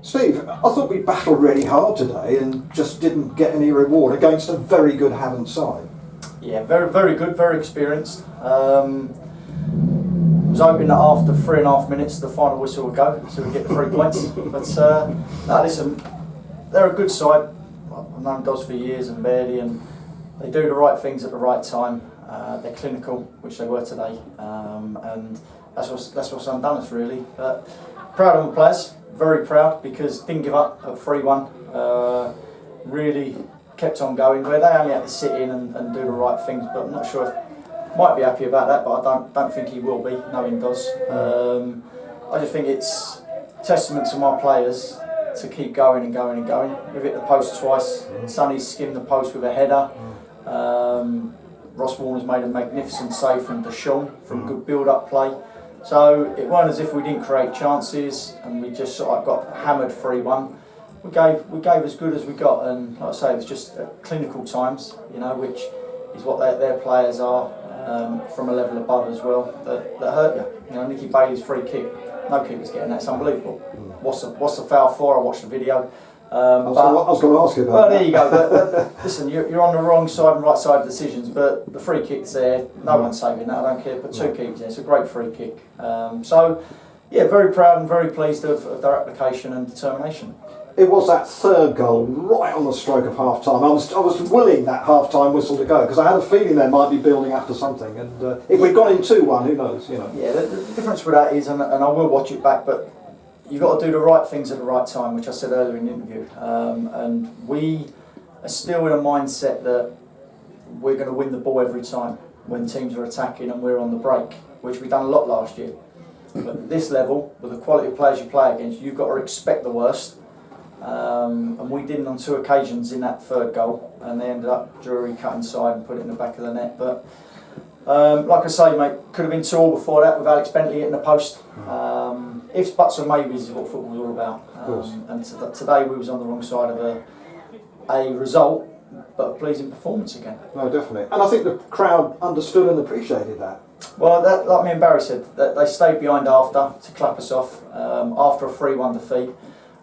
Steve, I thought we battled really hard today and just didn't get any reward against a very good HAVANT side. Yeah, very good, very experienced. Was hoping that after 3.5 minutes the final whistle would go so we get the 3 points. But no, listen, they're a good side. I've known Dos for years and Bairdy, and they do the right things at the right time. They're clinical, which they were today, and that's what's undone us really. But proud of the players, very proud, because didn't give up at 3-1. Really kept on going. Where they only had to sit in and do the right things, but I'm not sure if might be happy about that, but I don't think he will be, knowing Dos. I just think it's testament to my players to keep going and going and going. We've hit the post twice. Sonny's skimmed the post with a header. Ross Warner's made a magnificent save from Deshaun from good build-up play. So it weren't as if we didn't create chances and we just sort of got hammered 3-1. We gave as good as we got, and like I say, it was just clinical times, you know, which is what their players are, from a level above as well, that hurt you. You know, Nicky Bailey's free kick, no keeper's getting that, it's unbelievable. What's the foul for? I watched the video. I was going to ask you about well, that. there you go. But listen, you're on the wrong side and right side of decisions, but the free kick's there, no one's saving that, I don't care, put 2 keepers there, it's a great free kick. So, yeah, very proud and very pleased of their application and determination. It was that third goal right on the stroke of half time. I was willing that half time whistle to go because I had a feeling they might be building up to something. And if we'd gone in 2-1, who knows? You know. Yeah, the difference with that is, and I will watch it back, but you've got to do the right things at the right time, which I said earlier in the interview. And we are still in a mindset that we're going to win the ball every time when teams are attacking and we're on the break, which we've done a lot last year. But at this level, with the quality of players you play against, you've got to expect the worst. And we didn't on 2 occasions in that third goal, and they ended up Drury cut inside and put it in the back of the net. But like I say, mate, could have been 2-2 before that with Alex Bentley hitting the post. Ifs, buts and maybes is what football's all about. And today we was on the wrong side of a result, but a pleasing performance again. No, definitely. And I think the crowd understood and appreciated that. Well, like me and Barry said, that they stayed behind after to clap us off after a 3-1 defeat.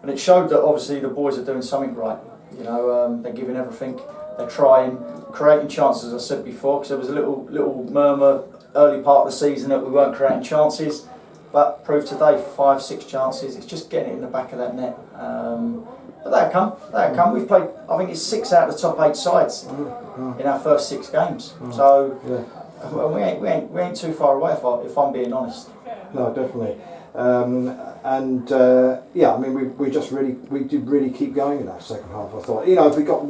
And it showed that obviously the boys are doing something right. You know, they're giving everything, they're trying, creating chances, as I said before, because there was a little murmur early part of the season that we weren't creating chances, but proved today 5-6 chances. It's just getting it in the back of that net. But they'll come. We've played, I think it's 6 out of the top 8 sides in our first 6 games. So we ain't too far away if I'm being honest. No, definitely. Yeah, I mean, we did really keep going in that second half. I thought, you know, if we got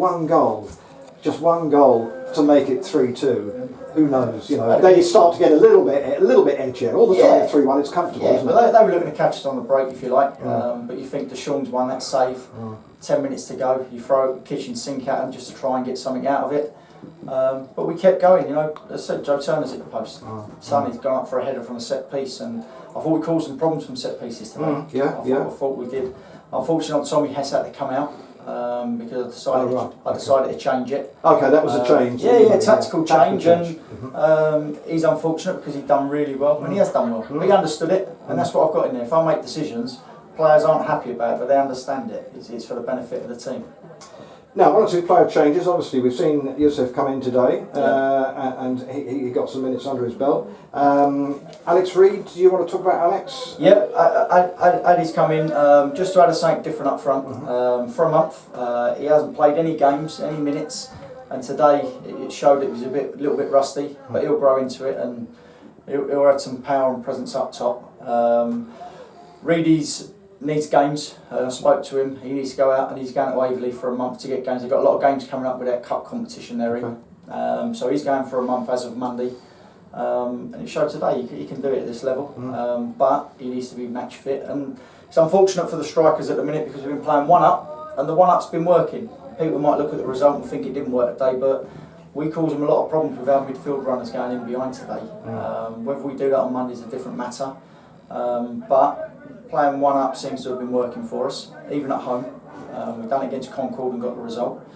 just one goal to make it 3-2, who knows? You know, then you start to get a little bit edgier. All the time at 3-1, it's comfortable. Yeah, isn't but it? they were looking to catch us on the break, if you like. But you think Deshaun's won that save. 10 minutes to go, you throw a kitchen sink at them just to try and get something out of it. But we kept going. You know, as I said, Joe Turner's hit the post. Sonny's gone up for a header from a set piece, and I thought we caused some problems from set pieces today. I thought we did. Unfortunately, Tommy Hess had to come out because I decided to change it. Okay, that was a change. Yeah, tactical change, and he's unfortunate because he's done really well, and he has done well. But he understood it, and that's what I've got in there. If I make decisions, players aren't happy about it, but they understand it. It's for the benefit of the team. Now, 1 or 2 player changes. Obviously, we've seen Yusuf come in today, and he got some minutes under his belt. Alex Reid, do you want to talk about Alex? Yep, Addy's come in just to add something different up front. For a month, he hasn't played any games, any minutes, and today it showed it was a little bit rusty, but he'll grow into it and he'll add some power and presence up top. Reid needs games. I spoke to him. He needs to go out, and he's going to Waverley for a month to get games. They've got a lot of games coming up with their cup competition they're in. So he's going for a month as of Monday. And it showed today he can do it at this level, but he needs to be match fit. And it's unfortunate for the strikers at the minute because we've been playing 1-up, and the 1-up's been working. People might look at the result and think it didn't work today, but we cause them a lot of problems with our midfield runners going in behind today. Whether we do that on Monday is a different matter, but playing 1-up seems to have been working for us, even at home. We've done it against Concord and got the result.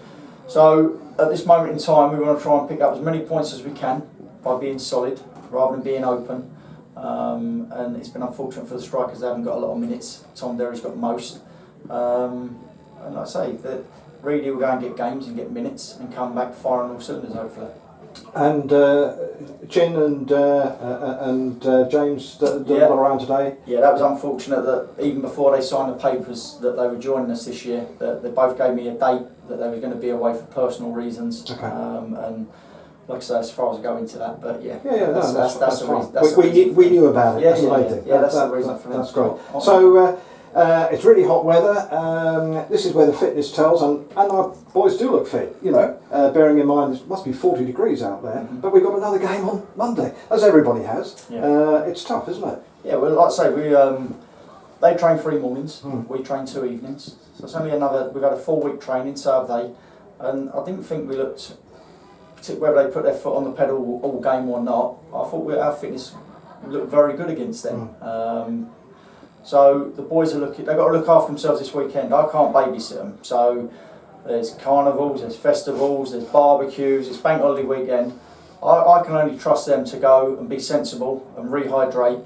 So at this moment in time, we want to try and pick up as many points as we can by being solid rather than being open. And it's been unfortunate for the strikers; they haven't got a lot of minutes. Tom Derry's got most, And like I say, that Reedy will go and get games and get minutes and come back firing all cylinders, hopefully. And Chin and James that were around today. Yeah, that was unfortunate that even before they signed the papers that they were joining us this year, that they both gave me a date that they were going to be away for personal reasons. Okay. And like I say, as far as I go into that, but that's fine. We knew about it. Yeah, that's the main thing. that's the reason for That's great. So it's really hot weather. This is where the fitness tells, and our boys do look fit. You know, bearing in mind it must be 40 degrees out there. Mm-hmm. But we've got another game on Monday, as everybody has. Yeah. It's tough, isn't it? Yeah, well, like I say, they train 3 mornings. We train 2 evenings. So it's only we've had a 4-week training, so have they. And I didn't think we looked, whether they put their foot on the pedal all game or not, I thought our fitness looked very good against them. So the boys they've got to look after themselves this weekend. I can't babysit them. So there's carnivals, there's festivals, there's barbecues, it's bank holiday weekend. I can only trust them to go and be sensible and rehydrate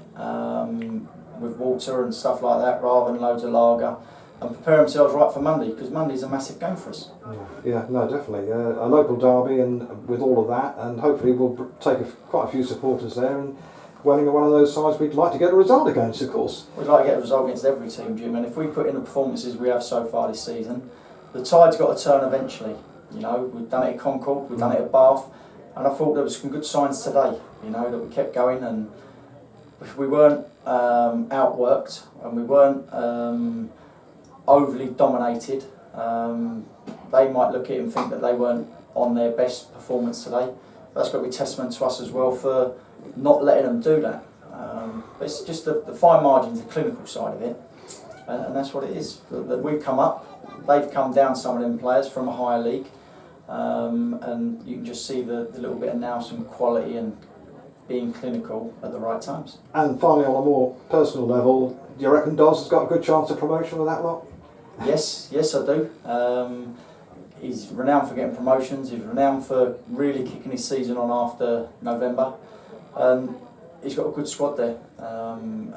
with water and stuff like that, rather than loads of lager, and prepare themselves right for Monday, because Monday's a massive game for us. Yeah, no, definitely. A local derby, and with all of that, and hopefully we'll take quite a few supporters there, and Welling are one of those sides we'd like to get a result against, of course. We'd like to get a result against every team, Jim, and if we put in the performances we have so far this season, the tide's got to turn eventually. You know, we've done it at Concord, we've done it at Bath, and I thought there was some good signs today, you know, that we kept going, and we weren't outworked, and we weren't overly dominated. They might look at it and think that they weren't on their best performance today. That's got to be testament to us as well for not letting them do that. But it's just the fine margins, the clinical side of it, and that's what it is. That we've come up, they've come down, some of them players from a higher league, and you can just see the little bit of now some quality and being clinical at the right times. And finally, on a more personal level, do you reckon Doz has got a good chance of promotion with that lot? Yes, I do. He's renowned for getting promotions. He's renowned for really kicking his season on after November. He's got a good squad there, and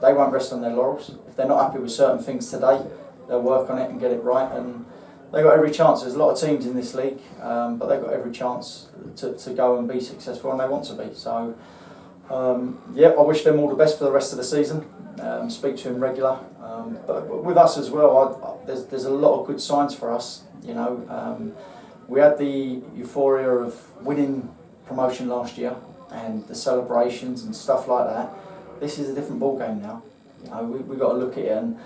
they won't rest on their laurels. If they're not happy with certain things today, they'll work on it and get it right. And they've got every chance. There's a lot of teams in this league, but they've got every chance to go and be successful, and they want to be. So, I wish them all the best for the rest of the season. Speak to him regular, but with us as well, there's a lot of good signs for us. You know, we had the euphoria of winning promotion last year and the celebrations and stuff like that. This is a different ball game now. You know, we've got to look at it, and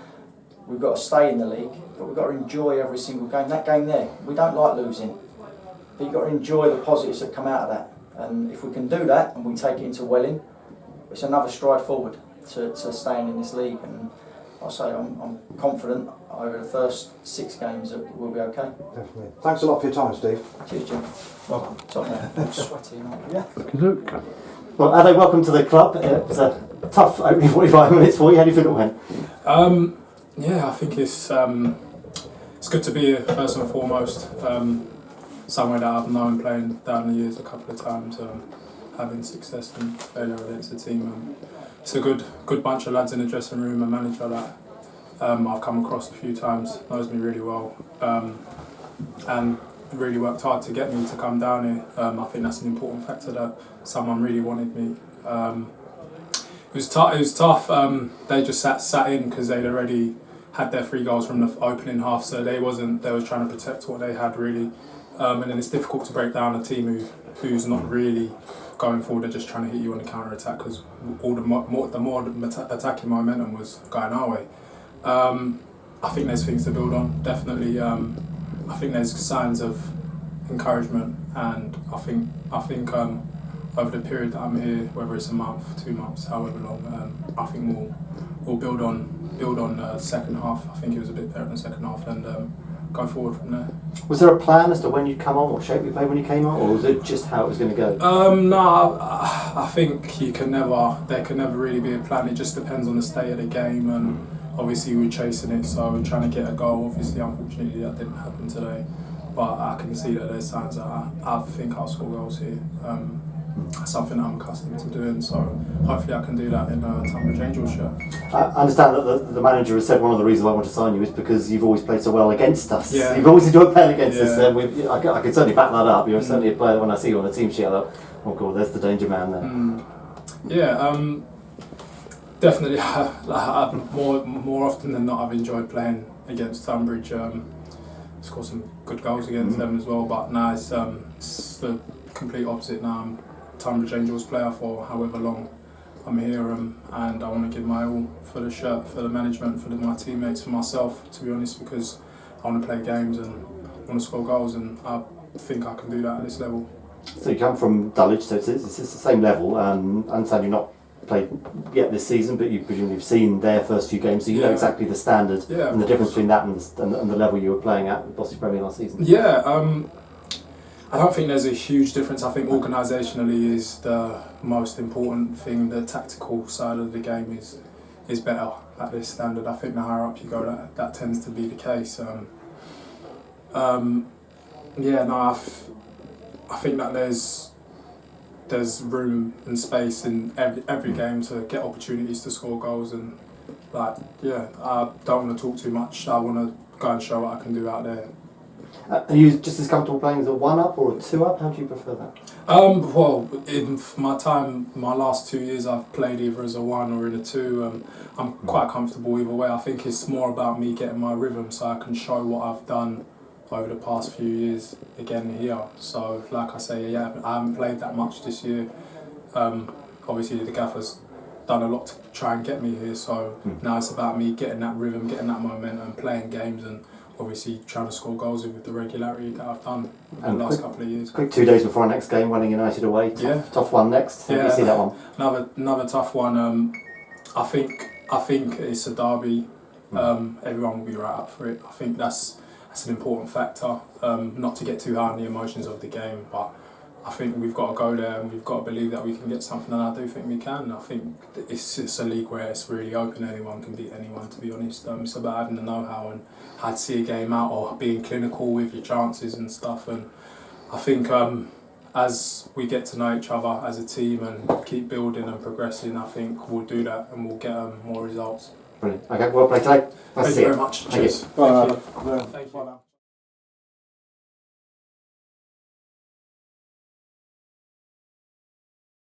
we've got to stay in the league, but we've got to enjoy every single game. That game there, we don't like losing, but you've got to enjoy the positives that come out of that. And if we can do that and we take it into Welling, it's another stride forward to staying in this league. And I'll say I'm confident over the first 6 games that we'll be okay. Definitely. Thanks a lot for your time, Steve. Cheers, Jim. Welcome. Top man. I'm sweaty, you know. Yeah. Good look. Well, Ado, welcome to the club. It was a tough opening 45 minutes for you. How do you think it went? I think it's good to be here first and foremost. Somewhere that I've known, playing down the years a couple of times, having success and failure against the team. It's a good bunch of lads in the dressing room. A manager that I've come across a few times, knows me really well, and really worked hard to get me to come down here. I think that's an important factor, that someone really wanted me. It was tough. They just sat in because they'd already had their 3 goals from the opening half, so they was trying to protect what they had really. And then it's difficult to break down a team who's not really going forward. They're just trying to hit you on the counter attack, because all the more attacking momentum was going our way. I think there's things to build on, definitely. I think there's signs of encouragement, and I think over the period that I'm here, whether it's a month, 2 months, however long, I think we'll build on the second half. I think it was a bit better in the second half, and go forward from there. Was there a plan as to when you'd come on, what shape you played when you came on, or was it just how it was going to go? No, I think there can never really be a plan. It just depends on the state of the game, and obviously we're chasing it, so we're trying to get a goal. Obviously, unfortunately, that didn't happen today, but I can see that there's signs that I think I'll score goals here. something that I'm accustomed to doing. So hopefully I can do that in a Tonbridge Angels shirt. I understand that the manager has said one of the reasons I want to sign you is because you've always played so well against us. Yeah. You've always enjoyed playing against us. Yeah. I can certainly back that up. You're certainly a player. When I see you on the team sheet, I thought, oh god, there's the danger man there. Yeah, definitely. More often than not, I've enjoyed playing against Tonbridge. Scored some good goals against them as well. But now it's the complete opposite. Now I'm a Tonbridge Angels player for however long I'm here, and I want to give my all for the shirt, for the management, for my teammates, for myself. To be honest, because I want to play games and want to score goals, and I think I can do that at this level. So you come from Dulwich, so it's the same level. I understand you've not played yet this season, but you presumably have seen their first few games, so you know exactly the standard and the difference between that and the level you were playing at with Bossy Premier last season. Yeah, I don't think there's a huge difference. I think organisationally is the most important thing. The tactical side of the game is better at this standard. I think the higher up you go, that tends to be the case. I think that there's room and space in every game to get opportunities to score goals, and I don't want to talk too much. I want to go and show what I can do out there. Are you just as comfortable playing as a 1-up or a 2-up? How do you prefer that? Well, in my last 2 years, I've played either as a 1 or in a 2. I'm quite comfortable either way. I think it's more about me getting my rhythm so I can show what I've done over the past few years again here. So like I say, I haven't played that much this year. Obviously the gaffer's done a lot to try and get me here, so now it's about me getting that rhythm, getting that momentum, playing games, and obviously trying to score goals with the regularity that I've done in the last couple of years. Quick 2 days before our next game, Welling United away. Tough one next. How do you see that one? Another tough one. I think it's a derby. Everyone will be right up for it. I think that's an important factor. Not to get too high on the emotions of the game, but I think we've got to go there and we've got to believe that we can get something, and I do think we can. I think it's a league where it's really open. Anyone can beat anyone, to be honest. It's about having the know-how and how to see a game out, or being clinical with your chances and stuff. And I think as we get to know each other as a team and keep building and progressing, I think we'll do that and we'll get more results. Brilliant. Okay, well played today. Thank you very much. Cheers. Thank you.